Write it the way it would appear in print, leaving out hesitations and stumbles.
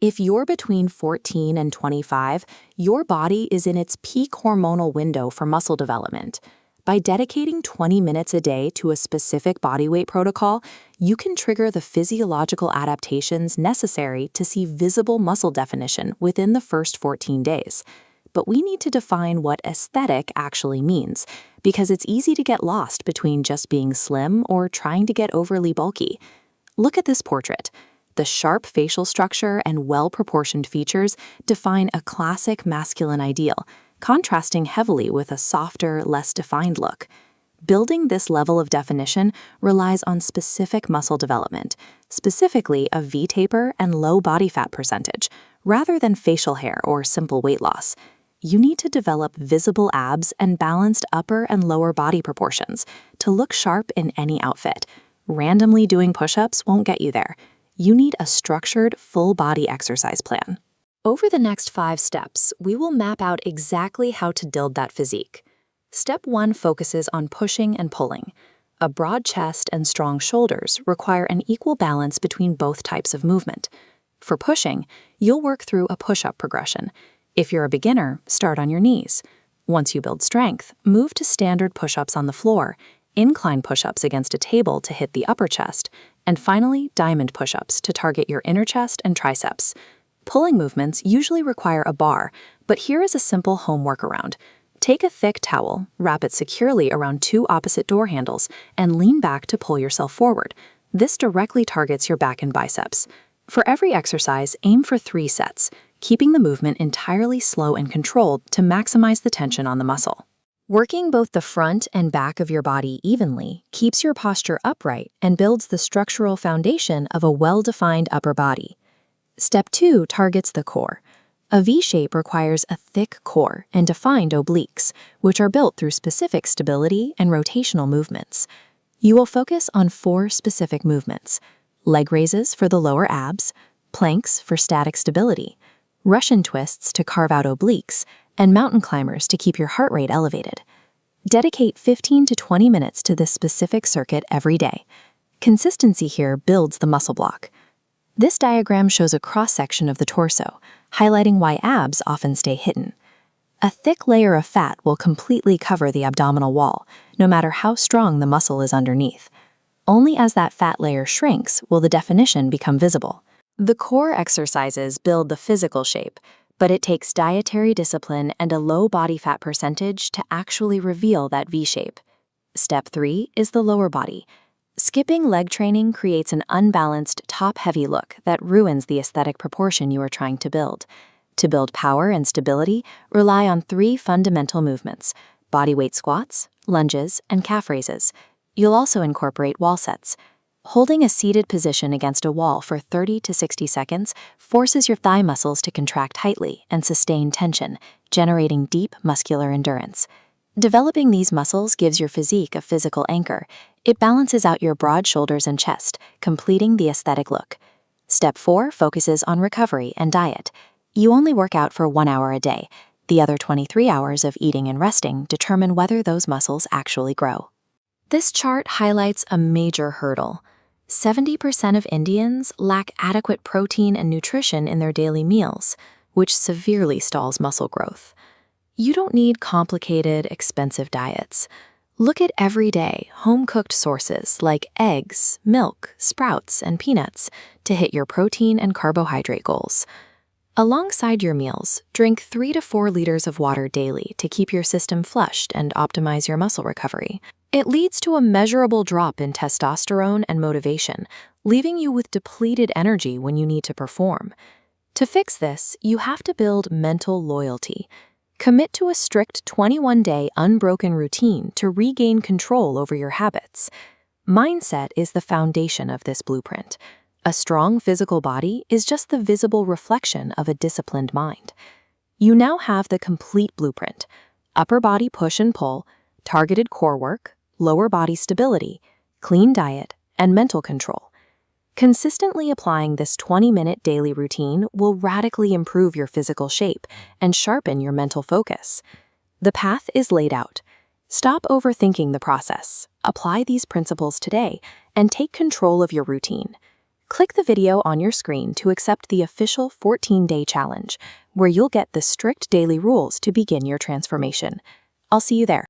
If you're between 14 and 25, your body is in its peak hormonal window for muscle development. By dedicating 20 minutes a day to a specific body weight protocol, you can trigger the physiological adaptations necessary to see visible muscle definition within the first 14 days. But we need to define what aesthetic actually means, because it's easy to get lost between just being slim or trying to get overly bulky. Look at this portrait. The sharp facial structure and well-proportioned features define a classic masculine ideal, contrasting heavily with a softer, less defined look. Building this level of definition relies on specific muscle development, specifically a V-taper and low body fat percentage, rather than facial hair or simple weight loss. You need to develop visible abs and balanced upper and lower body proportions to look sharp in any outfit. Randomly doing push-ups won't get you there. You need a structured, full-body exercise plan. Over the next 5 steps, we will map out exactly how to build that physique. Step 1 focuses on pushing and pulling. A broad chest and strong shoulders require an equal balance between both types of movement. For pushing, you'll work through a push-up progression. If you're a beginner, start on your knees. Once you build strength, move to standard push-ups on the floor, incline push-ups against a table to hit the upper chest, and finally, diamond push-ups to target your inner chest and triceps. Pulling movements usually require a bar, but here is a simple home workaround. Take a thick towel, wrap it securely around 2 opposite door handles, and lean back to pull yourself forward. This directly targets your back and biceps. For every exercise, aim for 3 sets, keeping the movement entirely slow and controlled to maximize the tension on the muscle. Working both the front and back of your body evenly keeps your posture upright and builds the structural foundation of a well-defined upper body. Step 2 targets the core. A V-shape requires a thick core and defined obliques, which are built through specific stability and rotational movements. You will focus on 4 specific movements: leg raises for the lower abs, planks for static stability, Russian twists to carve out obliques, and mountain climbers to keep your heart rate elevated. Dedicate 15 to 20 minutes to this specific circuit every day. Consistency here builds the muscle block. This diagram shows a cross-section of the torso, highlighting why abs often stay hidden. A thick layer of fat will completely cover the abdominal wall, no matter how strong the muscle is underneath. Only as that fat layer shrinks will the definition become visible. The core exercises build the physical shape, but it takes dietary discipline and a low body fat percentage to actually reveal that V-shape. Step 3 is the lower body. Skipping leg training creates an unbalanced, top-heavy look that ruins the aesthetic proportion you are trying to build. To build power and stability, rely on 3 fundamental movements: bodyweight squats, lunges, and calf raises. You'll also incorporate wall sets. Holding a seated position against a wall for 30 to 60 seconds forces your thigh muscles to contract tightly and sustain tension, generating deep muscular endurance. Developing these muscles gives your physique a physical anchor. It balances out your broad shoulders and chest, completing the aesthetic look. Step 4 focuses on recovery and diet. You only work out for 1 hour a day. The other 23 hours of eating and resting determine whether those muscles actually grow. This chart highlights a major hurdle. 70% of Indians lack adequate protein and nutrition in their daily meals, which severely stalls muscle growth. You don't need complicated, expensive diets. Look at everyday, home-cooked sources like eggs, milk, sprouts, and peanuts to hit your protein and carbohydrate goals. Alongside your meals, drink 3 to 4 liters of water daily to keep your system flushed and optimize your muscle recovery. It leads to a measurable drop in testosterone and motivation, leaving you with depleted energy when you need to perform. To fix this, you have to build mental loyalty. Commit to a strict 21-day unbroken routine to regain control over your habits. Mindset is the foundation of this blueprint. A strong physical body is just the visible reflection of a disciplined mind. You now have the complete blueprint: upper body push and pull, targeted core work, lower body stability, clean diet, and mental control. Consistently applying this 20-minute daily routine will radically improve your physical shape and sharpen your mental focus. The path is laid out. Stop overthinking the process. Apply these principles today and take control of your routine. Click the video on your screen to accept the official 14-day challenge, where you'll get the strict daily rules to begin your transformation. I'll see you there.